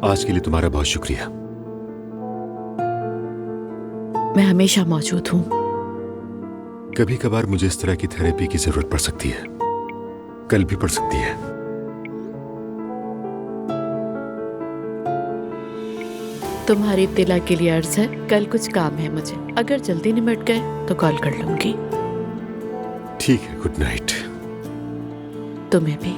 आज के लिए तुम्हारा बहुत शुक्रिया। मैं हमेशा मौजूद हूँ। कभी कभार मुझे इस तरह की थेरेपी की जरूरत पड़ सकती है, कल भी पड़ सकती है। तुम्हारी इत्तला के लिए अर्ज है, कल कुछ काम है मुझे, अगर जल्दी निपट गए तो कॉल कर लूंगी। ठीक है, गुड नाइट। तुम्हें भी।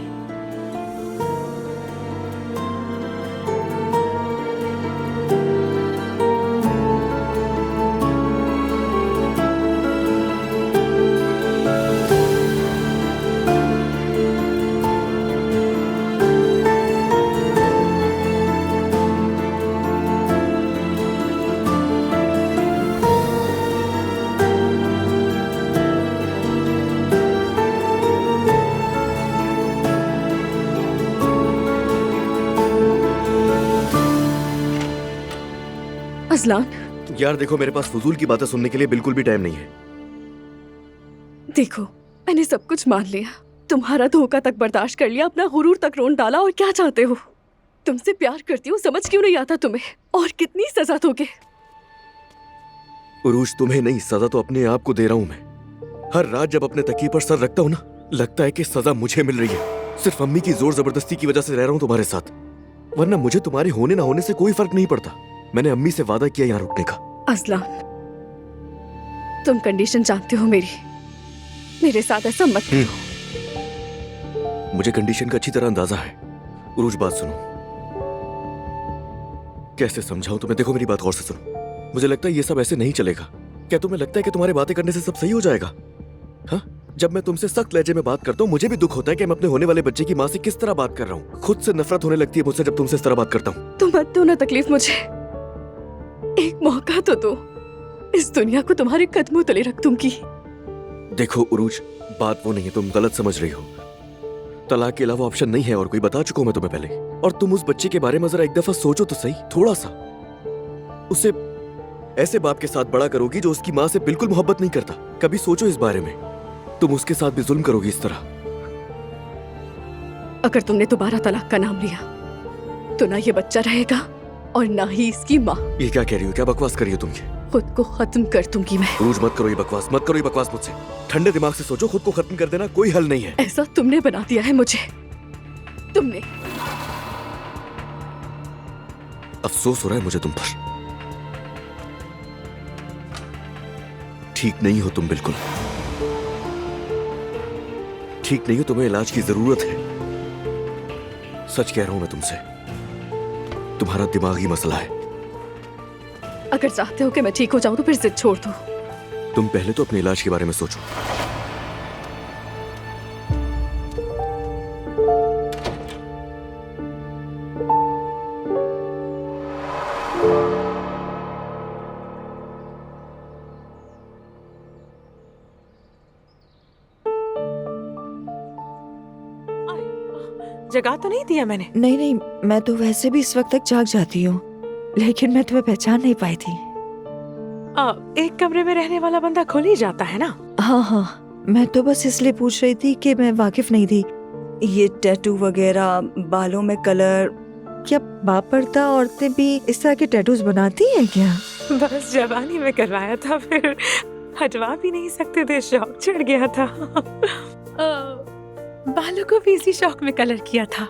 अजलान, यार देखो, मेरे पास फजूल की बातें सुनने के लिए बिल्कुल भी टाइम नहीं है। देखो मैंने सब कुछ मान लिया, तुम्हारा धोखा तक बर्दाश्त कर लिया, अपना गुरूर तक रोन डाला, और क्या चाहते हो? तुमसे प्यार करती हूँ, समझ क्यों नहीं आता तुम्हें? और कितनी सजा दोगे? उरूज, तुम्हें नहीं, सजा तो अपने आप को दे रहा हूँ मैं। हर रात जब अपने तकिए पर सर रखता हूँ ना, लगता है कि सजा मुझे मिल रही है। सिर्फ अम्मी की जोर जबरदस्ती की वजह से रह रहा हूँ तुम्हारे साथ, वरना मुझे तुम्हारे होने ना होने से कोई फर्क नहीं पड़ता। मैंने अम्मी से वादा किया यहाँ रुकने का। अजलान, तुम कंडीशन जानते हो मेरी, मेरे साथ ऐसा मत करो। मुझे कंडीशन का अच्छी तरह अंदाजा है। उरूज, बात सुनो। कैसे समझाऊं तुम्हें? देखो मेरी बात गौर से सुनो। मुझे लगता है ये सब ऐसे नहीं चलेगा। क्या तुम्हें लगता है कि तुम्हारी बातें करने से सब सही हो जाएगा? हाँ, जब मैं तुमसे सख्त लहजे में बात करता हूँ, मुझे भी दुख होता है कि मैं अपने होने वाले बच्चे की माँ से किस तरह बात कर रहा हूँ। खुद से नफरत होने लगती है मुझसे जब तुमसे इस तरह बात करता हूँ। तुम मत दो ना तकलीफ मुझे, एक मौका तो दो, इस दुनिया को तुम्हारे कदमों तले रख दूंगी। देखो उरूज, बात वो नहीं है, तुम गलत समझ रही हो। तलाक के अलावा ऑप्शन नहीं है और कोई, बता चुका हूं मैं तुम्हें पहले। और तुम उस बच्चे के बारे में जरा एक दफा सोचो तो सही, थोड़ा सा। उसे ऐसे बाप के साथ बड़ा करोगी जो उसकी माँ से बिल्कुल मोहब्बत नहीं करता। कभी सोचो इस बारे में, तुम उसके साथ भी जुल्म करोगी इस तरह। अगर तुमने दोबारा तलाक का नाम लिया तो ना ये बच्चा रहेगा और ना ही इसकी माँ। ये क्या कह रही हो? क्या बकवास कर रही हो तुम? ये खुद को खत्म कर दूंगी मैं। उरूज, मत करो ये बकवास, मत करो ये बकवास मुझसे। ठंडे दिमाग से सोचो, खुद को खत्म कर देना कोई हल नहीं है। ऐसा तुमने बना दिया है मुझे, तुमने। अफसोस हो रहा है मुझे तुम पर। ठीक नहीं हो तुम, बिल्कुल ठीक नहीं हो। तुम्हें इलाज की जरूरत है। सच कह रहा हूं मैं तुमसे, तुम्हारा दिमागी मसला है। अगर चाहते हो कि मैं ठीक हो जाऊं तो फिर जिद छोड़ दो। तुम पहले तो अपने इलाज के बारे में सोचो। जगा तो नहीं दिया मैंने? नहीं नहीं, मैं तो वैसे भी इस वक्त तक जाग जाती हूँ, लेकिन मैं तुम्हें पहचान नहीं पाई थी। एक कमरे में रहने वाला बंदा खुल ही जाता है ना। हाँ हाँ, मैं तो बस इसलिए पूछ रही थी कि मैं वाकिफ नहीं थी। ये टैटू वगैरह, बालों में कलर, क्या बाप पर्दा औरतें भी इस तरह के टैटूज बनाती हैं क्या? बस जवानी में करवाया था, फिर हटवा भी नहीं सकते थे, शौक चढ़ गया था। बालों को भी इसी शौक में कलर किया था,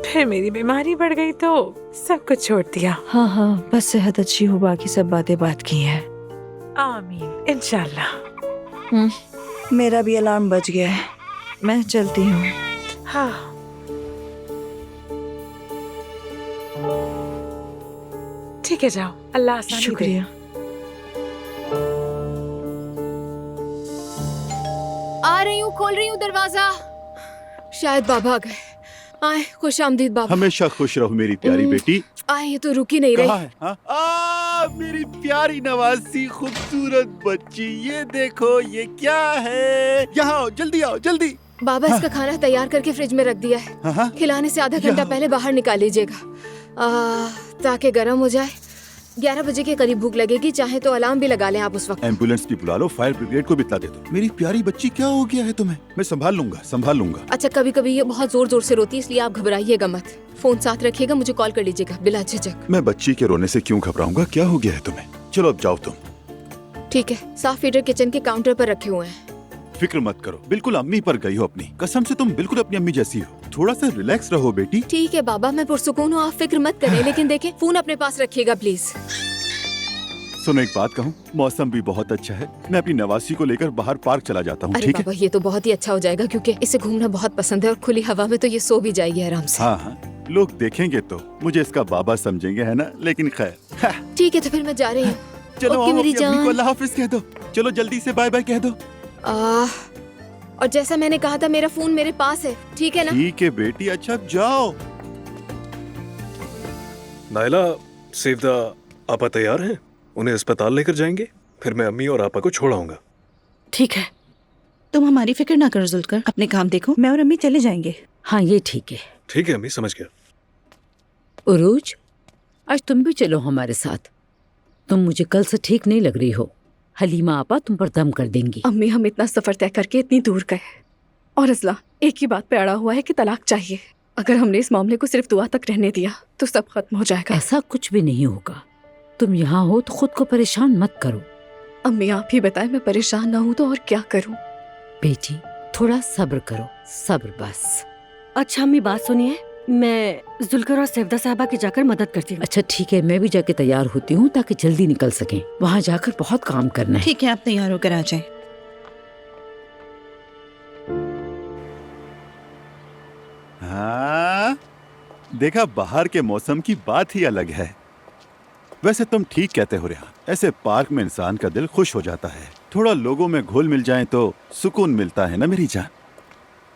फिर मेरी बीमारी बढ़ गई तो सब कुछ छोड़ दिया। हाँ हाँ, बस सेहत अच्छी हो, बाकी सब बातें बात की हैं। आमीन, इंशाल्लाह। मेरा भी अलार्म बज गया है, मैं चलती हूँ। हाँ, ठीक है, जाओ, अल्लाह आसानी दे। शुक्रिया। आ रही हूँ, खोल रही हूँ दरवाजा। शायद बाबा आ गए। आए, खुश आमदीद बाबा। हमेशा खुश रहो मेरी प्यारी बेटी। आए, ये तो रुक ही नहीं रही। कहाँ है? हाँ? मेरी प्यारी नवाजी खूबसूरत बच्ची, ये देखो, ये क्या है? यहाँ आओ, जल्दी आओ, जल्दी। बाबा, इसका खाना तैयार करके फ्रिज में रख दिया है। हाँ? खिलाने से आधा घंटा पहले बाहर निकाल लीजिएगा, ताकि गर्म हो जाए 11 बजे के करीब भूख लगेगी, चाहे तो अलार्म भी लगा लें आप उस वक्त। एम्बुलेंस भी बुला लो, फायर ब्रिगेड को भी इत्तला दे दो। मेरी प्यारी बच्ची, क्या हो गया है तुम्हें? मैं संभाल लूंगा, संभाल लूंगा। अच्छा, कभी कभी ये बहुत जोर जोर से रोती है, इसलिए आप घबराइएगा मत। फोन साथ रखिएगा, मुझे कॉल कर लीजिएगा बिला झिझक। मैं बच्ची के रोने से क्यों घबराऊंगा? क्या हो गया है तुम्हें? चलो अब जाओ तुम। ठीक है, साफ फीडर किचन के काउंटर पर रखे हुए हैं। फिक्र मत करो, बिल्कुल अम्मी पर गई हो अपनी। कसम से तुम बिल्कुल अपनी अम्मी जैसी हो। थोड़ा सा रिलैक्स रहो बेटी। ठीक है बाबा, मैं पुरसुकून हूँ, आप फिक्र मत करें। लेकिन देखें, फोन अपने पास रखिएगा प्लीज। सुनो एक बात कहूँ, मौसम भी बहुत अच्छा है। मैं अपनी नवासी को लेकर बाहर पार्क चला जाता हूँ, अरे ठीक है? बाबा, ये तो बहुत ही अच्छा हो जाएगा, क्योंकि इसे घूमना बहुत पसंद है और खुली हवा में तो ये सो भी जाएगी आराम से। हाँ हाँ, लोग देखेंगे तो मुझे इसका बाबा समझेंगे, है ना? लेकिन खैर, ठीक है, तो फिर मैं जा रही हूँ। चलो ओके आओ, मेरी अपनी अम्मी को जान। अल्लाह हाफिज कह दो। चलो जल्दी से बाय बाय कह दो। और जैसा मैंने कहा था, मेरा फोन मेरे पास है, ठीक है ना? ठीक है बेटी, अच्छा अब जाओ। नायला, सेवदा आपा तैयार हैं? उन्हें अस्पताल लेकर जाएंगे, फिर मैं अम्मी और आपा को छोड़ आऊंगा। ठीक है। तुम हमारी फिक्र ना करो जुल्कर, अपने काम देखो, मैं और अम्मी चले जाएंगे। हाँ ये ठीक है। ठीक है अम्मी, समझ गया। उरूज, आज तुम भी चलो हमारे साथ। तुम मुझे कल से ठीक नहीं लग रही हो। हलीमा आपा तुम पर दम कर देंगी। अम्मी, हम इतना सफर तय करके इतनी दूर गए और असला एक ही बात पे अड़ा हुआ है कि तलाक चाहिए। अगर हमने इस मामले को सिर्फ दुआ तक रहने दिया तो सब खत्म हो जाएगा। ऐसा कुछ भी नहीं होगा। तुम यहाँ हो तो खुद को परेशान मत करो। अम्मी आप ही बताएं, मैं परेशान ना हूँ तो और क्या करूँ? बेटी थोड़ा सब्र करो, सब्र बस। अच्छा अम्मी बात सुनिए, मैं जुल्कर और सेवदा साहबा की जाकर मदद करती हूँ। अच्छा ठीक है, मैं भी जाके तैयार होती हूँ ताकि जल्दी निकल सकें। वहाँ जाकर बहुत काम करना है। ठीक है, आप तैयार होकर आ जाएं। हाँ, देखा, बाहर के मौसम की बात ही अलग है। वैसे तुम ठीक कहते हो रेहान, ऐसे पार्क में इंसान का दिल खुश हो जाता है। थोड़ा लोगों में घुल मिल जाए तो सुकून मिलता है ना मेरी जान।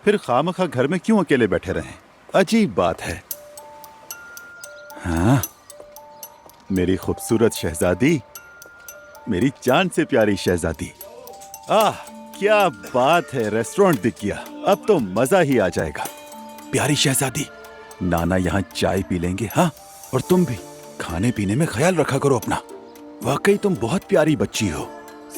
फिर खामखा घर में क्यों अकेले बैठे रहें? अजीब बात है। हाँ, मेरी खूबसूरत शहजादी, मेरी जान से प्यारी शहजादी। आह, क्या बात है, रेस्टोरेंट दिख गया, अब तो मजा ही आ जाएगा। प्यारी शहजादी, नाना यहाँ चाय पी लेंगे, हाँ? और तुम भी खाने पीने में ख्याल रखा करो अपना। वाकई तुम बहुत प्यारी बच्ची हो।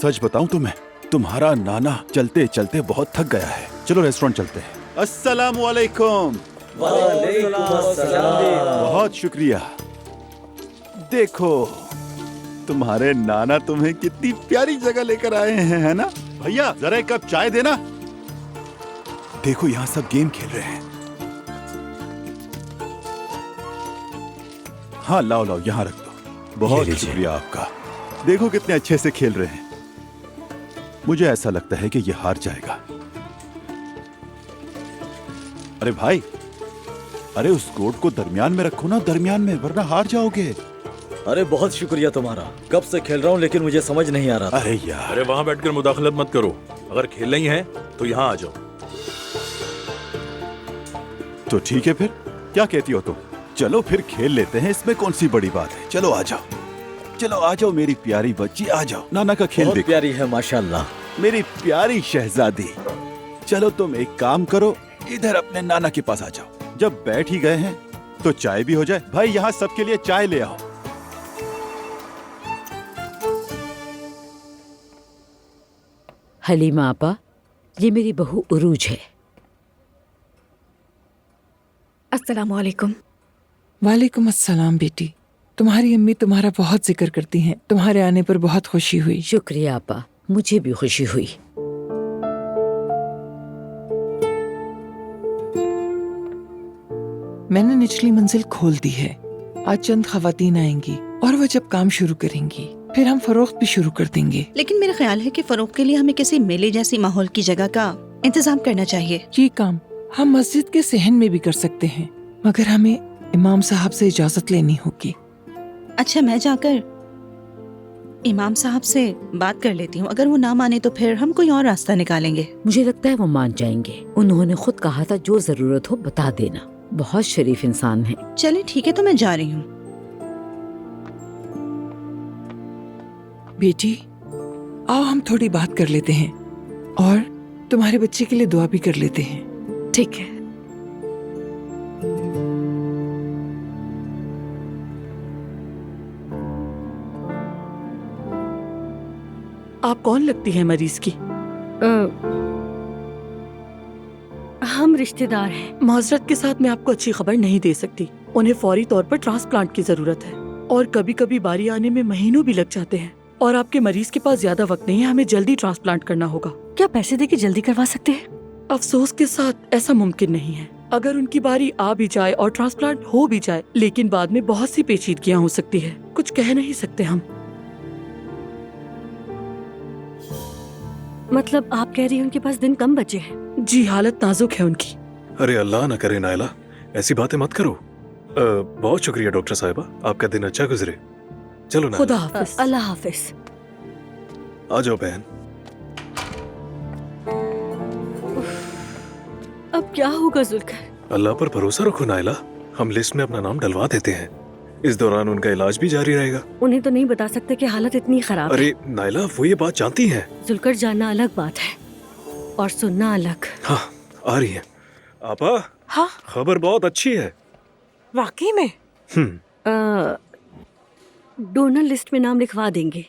सच बताऊं तुम्हें, तुम्हारा नाना चलते चलते बहुत थक गया है। चलो रेस्टोरेंट चलते हैं। अस्सलाम वालेकुम। बहुत शुक्रिया। देखो, तुम्हारे नाना तुम्हें कितनी प्यारी जगह लेकर आए हैं, है ना? भैया जरा एक कप चाय देना। देखो यहाँ सब गेम खेल रहे हैं। हाँ लाओ लाओ, यहाँ रख दो। बहुत शुक्रिया आपका। देखो कितने अच्छे से खेल रहे हैं। मुझे ऐसा लगता है कि ये हार जाएगा। अरे भाई, अरे उस गोट को दरमियान में रखो ना, दरमियान में, वरना हार जाओगे। अरे बहुत शुक्रिया तुम्हारा। कब से खेल रहा हूँ लेकिन मुझे समझ नहीं आ रहा था। अरे यार, अरे वहाँ बैठकर मुदाखलत मत करो। अगर खेलना ही है तो यहाँ आ जाओ। तो ठीक है, फिर क्या कहती हो तुम? चलो फिर खेल लेते हैं, इसमें कौन सी बड़ी बात है। चलो आ जाओ, चलो आ जाओ मेरी प्यारी बच्ची, आ जाओ। नाना का खेल बहुत देखो। प्यारी है माशाल्लाह। मेरी प्यारी शहजादी, चलो तुम एक काम करो, इधर अपने नाना के पास आ जाओ। जब बैठ ही गए हैं तो चाय भी हो जाए। भाई यहाँ सबके लिए चाय ले आओ। हलीमा आपा, ये मेरी बहू उरूज है। अस्सलाम वालेकुम। वालेकुम अस्सलाम बेटी। तुम्हारी अम्मी तुम्हारा बहुत जिक्र करती हैं। तुम्हारे आने पर बहुत खुशी हुई। शुक्रिया आपा, मुझे भी खुशी हुई। मैंने निचली मंजिल खोल दी है। आज चंद खवातीन आएंगी और वो जब काम शुरू करेंगी फिर हम फरोख्त भी शुरू कर देंगे। लेकिन मेरा ख्याल है कि फरोख्त के लिए हमें किसी मेले जैसी माहौल की जगह का इंतजाम करना चाहिए। ये काम हम मस्जिद के सहन में भी कर सकते हैं, मगर हमें इमाम साहब से इजाजत लेनी होगी। अच्छा, मैं जाकर इमाम साहब से बात कर लेती हूँ। अगर वो ना माने तो फिर हम कोई और रास्ता निकालेंगे। मुझे लगता है वो मान जाएंगे। उन्होंने खुद कहा था जो जरूरत हो बता देना। बहुत शरीफ इंसान है। चले ठीक है, तो मैं जा रही हूँ। बेटी आओ हम थोड़ी बात कर लेते हैं और तुम्हारे बच्चे के लिए दुआ भी कर लेते हैं। ठीक है। कौन लगती है मरीज की? हम रिश्तेदार हैं। माजरत के साथ मैं आपको अच्छी खबर नहीं दे सकती। उन्हें फौरी तौर पर ट्रांसप्लांट की जरूरत है और कभी कभी बारी आने में महीनों भी लग जाते हैं और आपके मरीज के पास ज्यादा वक्त नहीं है। हमें जल्दी ट्रांसप्लांट करना होगा। क्या पैसे देके जल्दी करवा सकते हैं? अफसोस के साथ ऐसा मुमकिन नहीं है। अगर उनकी बारी आ भी जाए और ट्रांसप्लांट हो भी जाए, लेकिन बाद में बहुत सी पेचीदगियां हो सकती है। कुछ कह नहीं सकते हम। मतलब आप कह रही हैं उनके पास दिन कम बचे हैं? जी, हालत नाजुक है उनकी। अरे अल्लाह ना करे नायला, ऐसी बातें मत करो। बहुत शुक्रिया डॉक्टर साहिबा, आपका दिन अच्छा गुजरे। चलो ना, खुदा हाफिज। अल्लाह हाफिज। आ जाओ बहन। अब क्या होगा जुल्कर? अल्लाह पर भरोसा रखो नायला, हम लिस्ट में अपना नाम डलवा देते हैं। इस दौरान उनका इलाज भी जारी रहेगा। उन्हें तो नहीं बता सकते कि हालत इतनी खराब है। अरे नायला, वो ये बात जानती हैं। जुल्कर जानना अलग बात है और सुनना अलग। हाँ, आ रही हैं। आपा, हाँ, खबर बहुत अच्छी है। वाकई में? डोनर लिस्ट में नाम लिखवा देंगे।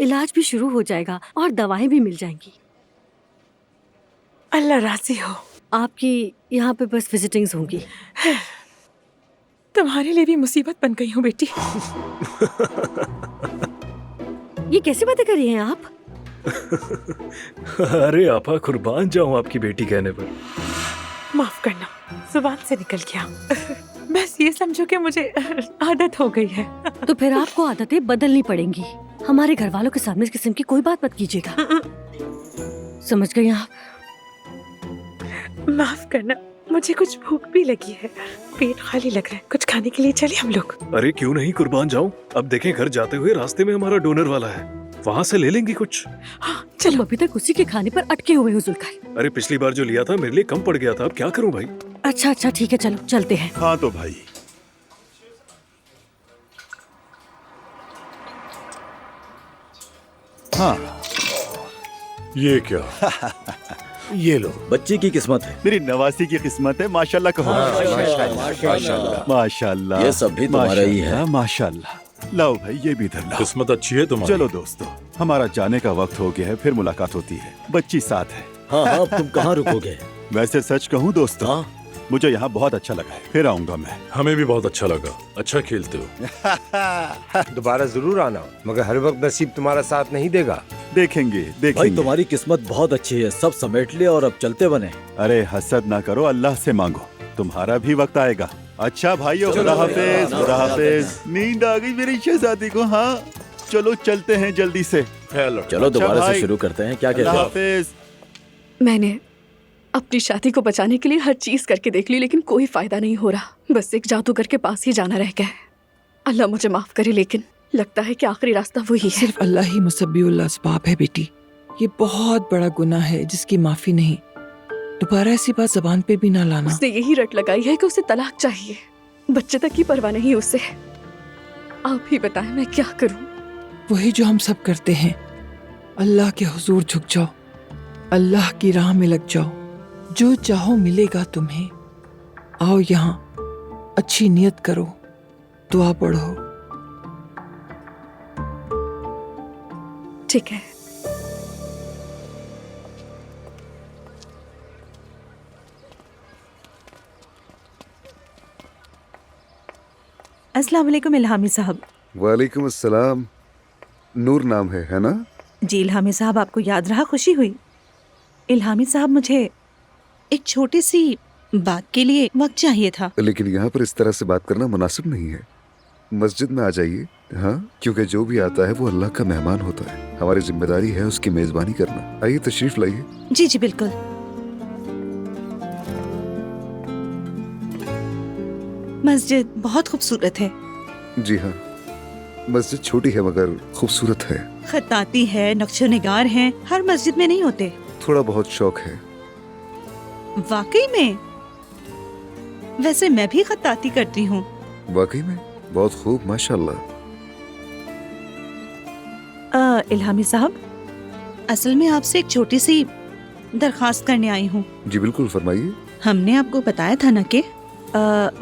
इलाज भी शुरू हो जाएगा और दवाएं भी मिल जाएंगी। अल्लाह राजी हो। आपकी यहाँ पे बस विजिटिंग्स होंगी। तुम्हारे लिए भी मुसीबत बन गई हूँ बेटी। ये कैसी बातें कर रही हैं आप? अरे आपा, कुर्बान जाऊं आपकी बेटी कहने पर। माफ करना, जुबान से निकल गया। बस ये समझो कि मुझे आदत हो गई है। तो फिर आपको आदतें बदलनी पड़ेंगी। हमारे घर वालों के सामने इस किस्म की कोई बात मत कीजिएगा। समझ गई आप? माफ करना, मुझे कुछ भूख भी लगी है। पेट खाली लग रहा है। कुछ खाने के लिए चले हम लोग? अरे क्यों नहीं, कुर्बान जाऊं। अब देखें, घर जाते हुए रास्ते में हमारा डोनर वाला है, वहाँ से ले लेंगे कुछ। हाँ, चलो। अभी तक उसी के खाने पर अटके हुए हो जुल्कर। अरे पिछली बार जो लिया था मेरे लिए कम पड़ गया था, अब क्या करूं भाई। अच्छा अच्छा, ठीक है, चलो चलते हैं। हाँ तो भाई, हाँ। ये क्या? ये लो, बच्ची की किस्मत है। मेरी नवासी की किस्मत है। माशाल्लाह कहो। माशाल्लाह। ये सब भी तुम्हारा ही है। माशाल्लाह। लाओ भाई, ये भी इधर लाओ। किस्मत अच्छी है तुम्हारी। चलो दोस्तों, हमारा जाने का वक्त हो गया है, फिर मुलाकात होती है। बच्ची साथ है। हाँ हाँ, अब तुम कहाँ रुकोगे? वैसे सच कहूँ दोस्तों, हाँ? मुझे यहाँ बहुत अच्छा लगा है, फिर आऊंगा मैं। हमें भी बहुत अच्छा लगा। अच्छा खेलते हो। दोबारा जरूर आना, मगर हर वक्त नसीब तुम्हारा साथ नहीं देगा। देखेंगे देखेंगे। भाई तुम्हारी किस्मत बहुत अच्छी है, सब समेट लिया और अब चलते बने। अरे हसद ना करो, अल्लाह से मांगो, तुम्हारा भी वक्त आएगा। अच्छा भाइयों, खुदा हाफिज। खुदा हाफिज। नींद आ गई मेरी शहजादी को। हाँ चलो चलते हैं जल्दी से। चलो दोबारा से शुरू करते हैं। क्या कहते हो? हाफिज। मैंने अपनी शादी को बचाने के लिए हर चीज करके देख ली, लेकिन कोई फायदा नहीं हो रहा। बस एक जादूगर के पास ही जाना रह गया है। अल्लाह मुझे माफ करे, लेकिन लगता है कि आखिरी रास्ता वही है। सिर्फ अल्लाह ही मुसब्बिहुल अस्बाब है बेटी। ये बहुत बड़ा गुनाह है जिसकी माफी नहीं। दोबारा ऐसी बात जबान पे भी ना लाना। उसने यही रट लगाई है कि उसे तलाक चाहिए। बच्चे तक की परवाह नहीं उसे। आप ही बताएं मैं क्या करूं? वही जो हम सब करते हैं। अल्लाह के हुजूर झुक जाओ, अल्लाह की राह में लग जाओ, जो चाहो मिलेगा तुम्हें। आओ यहाँ, अच्छी नियत करो, दुआ पढ़ो। ठीक है। अस्सलाम वालेकुम इल्हामी साहब। वालेकुम अस्सलाम। नूर नाम है ना? जी इल्हामी साहब, आपको याद रहा, खुशी हुई। इल्हामी साहब, मुझे एक छोटी सी बात के लिए वक्त चाहिए था। लेकिन यहाँ पर इस तरह से बात करना मुनासिब नहीं है। मस्जिद में आ जाइए। हाँ, क्योंकि जो भी आता है वो अल्लाह का मेहमान होता है। हमारी जिम्मेदारी है उसकी मेजबानी करना। आइए, तशरीफ लाइए। जी जी बिल्कुल। मस्जिद बहुत खूबसूरत है। जी हाँ, मस्जिद छोटी है मगर खूबसूरत है। खत्ताती है, नक्शो निगार हैं, हर मस्जिद में नहीं होते। थोड़ा बहुत शौक है। वाकई में? वैसे मैं भी खत्ताती करती हूँ। वाकई में? बहुत खूब, माशाल्लाह। इल्हामी साहब, असल में आपसे एक छोटी सी दरखास्त करने आई हूँ। जी बिल्कुल, फरमाइए। हमने आपको बताया था ना कि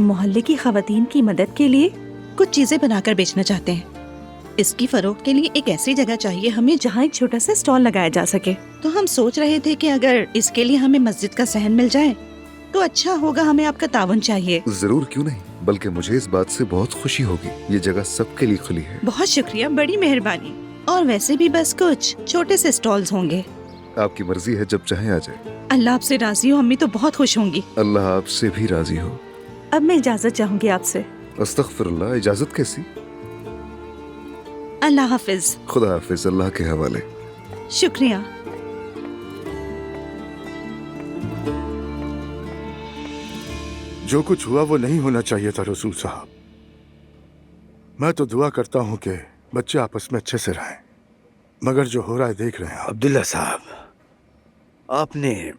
मोहल्ले की खवातीन की मदद के लिए कुछ चीजें बनाकर बेचना चाहते हैं। इसकी फरोख्त के लिए एक ऐसी जगह चाहिए हमें जहाँ एक छोटा सा स्टॉल लगाया जा सके। तो हम सोच रहे थे कि अगर इसके लिए हमें मस्जिद का सहन मिल जाए तो अच्छा होगा। हमें आपका तावन चाहिए। जरूर, क्यों नहीं, बल्कि मुझे इस बात से बहुत खुशी होगी। ये जगह सबके लिए खुली है। बहुत शुक्रिया, बड़ी मेहरबानी। और वैसे भी बस कुछ छोटे से स्टॉल्स होंगे। आपकी मर्जी है, जब चाहे आ जाए। अल्लाह आपसे राजी हो, अम्मी तो बहुत खुश होंगी। अल्लाह आपसे भी राजी हो। अब मैं इजाजत चाहूंगी आपसे। अस्तगफिरुल्लाह, इजाजत कैसी? अल्लाह हाफिज। खुदा हाफिज, अल्लाह के हवाले। शुक्रिया। जो कुछ हुआ वो नहीं होना चाहिए था रसूल साहब। मैं तो दुआ करता हूँ कि बच्चे आपस में अच्छे से रहें, मगर जो हो रहा है देख रहे हैं आप। अब्दुल्ला साहब, आपने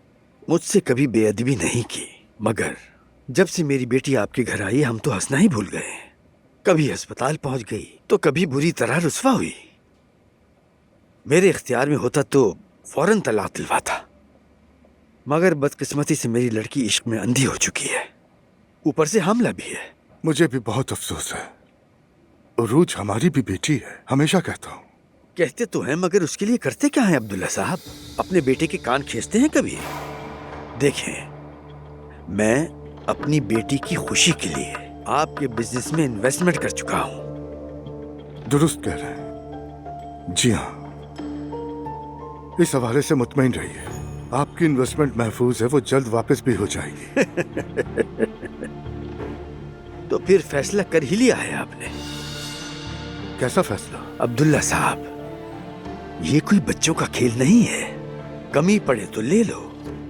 मुझसे कभी बेअदबी नहीं की, मगर जब से मेरी बेटी आपके घर आई हम तो हंसना ही भूल गए। कभी अस्पताल पहुंच गई तो कभी बुरी तरह रुस्वा हुई। मेरे इख्तियार में होता तो फौरन तलाक दिलवाता, मगर बदकिस्मती से मेरी लड़की इश्क में अंधी हो चुकी है, ऊपर से हमला भी है। मुझे भी बहुत अफसोस है। उरूज हमारी भी बेटी है, हमेशा कहता हूँ। कहते तो हैं, मगर उसके लिए करते क्या हैं अब्दुल्ला साहब? अपने बेटे के कान खींचते हैं कभी? देखें, मैं अपनी बेटी की खुशी के लिए आपके बिजनेस में इन्वेस्टमेंट कर चुका हूँ। दुरुस्त कह रहे हैं। जी हाँ, इस हवाले से मुतमईन रहिए, आपकी इन्वेस्टमेंट महफूज है, वो जल्द वापस भी हो जाएगी। तो फिर फैसला कर ही लिया है आपने? कैसा फैसला? अब्दुल्ला साहब, ये कोई बच्चों का खेल नहीं है। कमी पड़े तो ले लो,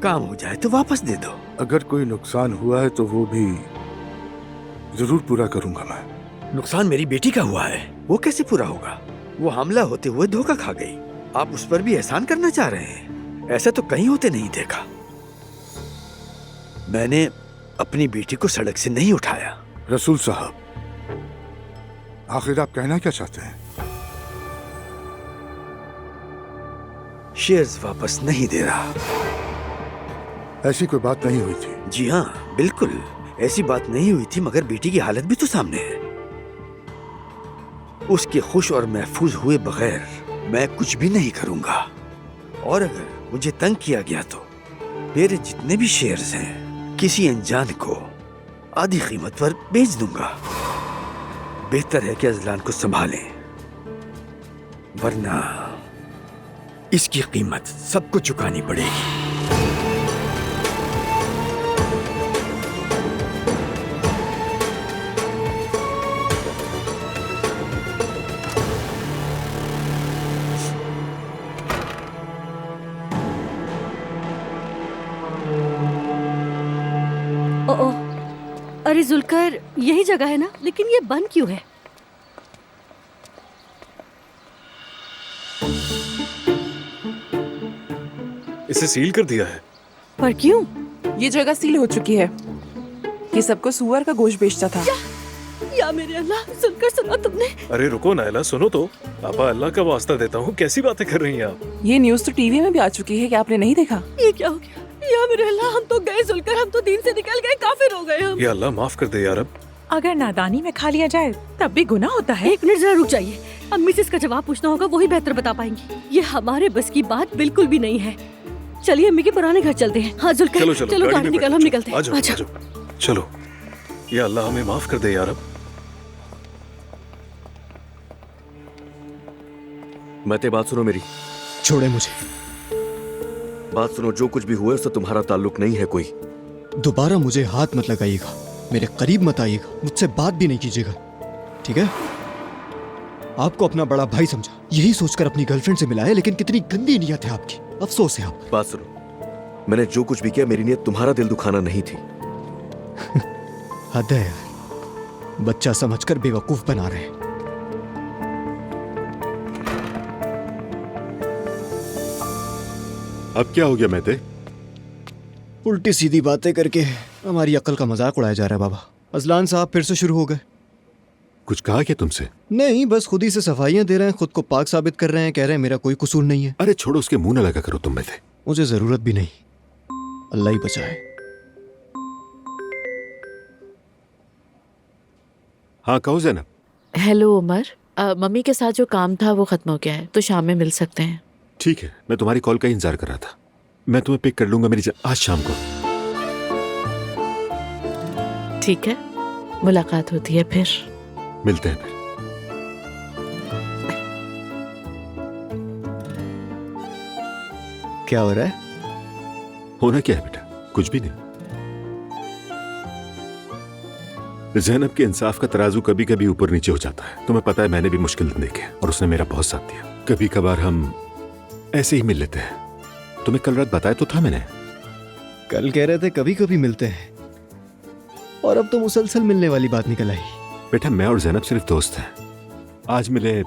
काम हो जाए तो वापस दे दो। अगर कोई नुकसान हुआ है तो वो भी जरूर पूरा करूंगा मैं। नुकसान मेरी बेटी का हुआ है, वो कैसे पूरा होगा? वो हमला होते हुए धोखा खा गई, आप उस पर भी एहसान करना चाह रहे हैं? ऐसा तो कहीं होते नहीं देखा। मैंने अपनी बेटी को सड़क से नहीं उठाया। रसूल साहब, आखिर आप कहना क्या चाहते हैं? शेयर्स वापस नहीं दे रहा। ऐसी कोई बात नहीं हुई थी। जी हाँ, बिल्कुल ऐसी बात नहीं हुई थी, मगर बेटी की हालत भी तो सामने है। उसके खुश और महफूज हुए बगैर मैं कुछ भी नहीं करूंगा। और अगर मुझे तंग किया गया तो मेरे जितने भी शेयर्स हैं किसी अनजान को आधी कीमत पर बेच दूंगा। बेहतर है कि अजलान को संभालें, वरना इसकी कीमत सबको चुकानी पड़ेगी। ओ, अरे जुल्कर, यही जगह है ना? लेकिन ये बंद क्यों है? इसे सील कर दिया है। पर क्यों? ये जगह सील हो चुकी है। ये सबको सुअर का गोश्त बेचता था। या मेरे अल्लाह, सुनकर सुना तुमने? अरे रुको नायला, सुनो तो। पापा, अल्लाह का वास्ता देता हूँ, कैसी बातें कर रही हैं आप? ये न्यूज़ तो टीवी में भी आ चुकी है, क्या आपने नहीं देखा? ये क्या हो गया? या मेरे अल्लाह, हम तो गए जुल्कर, हम तो दीन से निकल गए, काफिर हो गए हम। या अल्लाह माफ कर दे यार। अब अगर नादानी में खा लिया जाए तब भी गुनाह होता है। एक मिनट जरा रुक जाइए, अम्मी से इसका जवाब पूछना होगा, वही बेहतर बता पाएंगी। ये हमारे बस की बात बिल्कुल भी नहीं है। चलिए अम्मी के पुराने घर चलते हैं। हाँ जुल्कर, चलो चलो गाड़ी निकालो, हम निकलते हैं। आ जाओ। चलो, या अल्लाह हमें माफ कर दे यार। अब मते बात सुनो मेरी। छोड़े मुझे। बात सुनो, जो कुछ भी हुआ उससे तुम्हारा ताल्लुक नहीं है कोई। दोबारा मुझे हाथ मत लगाइएगा, मेरे करीब मत आइएगा, मुझसे बात भी नहीं कीजिएगा, ठीक है? आपको अपना बड़ा भाई समझा, यही सोचकर अपनी गर्लफ्रेंड से मिलाया, लेकिन कितनी गंदी नीयत है आपकी, अफसोस है आप। बात सुनो, मैंने जो कुछ भी किया मेरी नीयत तुम्हारा दिल दुखाना नहीं थी। हद है यार, बच्चा समझकर बेवकूफ बना रहे हैं। अब क्या हो गया मेहते? उल्टी सीधी बातें करके हमारी अक्ल का मजाक उड़ाया जा रहा है बाबा। अजलान साहब फिर से शुरू हो गए। कुछ कहा क्या तुमसे? नहीं, बस खुद ही से सफाइयां दे रहे हैं, खुद को पाक साबित कर रहे हैं, कह रहे हैं मेरा कोई कसूर नहीं है। अरे छोड़ो, उसके मुंह न लगा करो तुम मेहते। मुझे जरूरत भी नहीं, अल्लाह ही बचाए। हाँ कहो ज़ैनब। हेलो उमर, मम्मी के साथ जो काम था वो खत्म हो गया है, तो शाम में मिल सकते हैं। ठीक है, मैं तुम्हारी कॉल का ही इंतजार कर रहा था। मैं तुम्हें पिक कर लूंगा आज शाम को। ठीक है, मुलाकात होती है फिर। मिलते हैं फिर। क्या हो रहा है? होना क्या है बेटा, कुछ भी नहीं। ज़ैनब के इंसाफ का तराजू कभी कभी ऊपर नीचे हो जाता है। तुम्हें पता है मैंने भी मुश्किल दिन देखे और उसने मेरा बहुत साथ दिया। कभी कभार हम ऐसे ही मिल लेते हैं। तुम्हें कल रात बताया तो था मैंने। कल कह रहे थे कभी कभी मिलते हैं, और अब तो मुसलसल मिलने वाली बात निकल आई। बेटा मैं और ज़ैनब सिर्फ दोस्त हैं। आज मिले,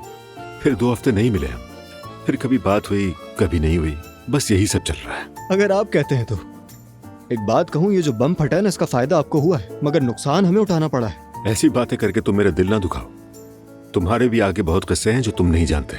फिर 2 हफ्ते नहीं मिले हम, फिर कभी बात हुई कभी नहीं हुई, बस यही सब चल रहा है। अगर आप कहते हैं तो एक बात कहूं, ये जो बम फटा है ना, इसका फायदा आपको हुआ है, मगर नुकसान हमें उठाना पड़ा है। ऐसी बातें करके तुम मेरा दिल ना दुखाओ। तुम्हारे भी आगे बहुत किस्से हैं जो तुम नहीं जानते।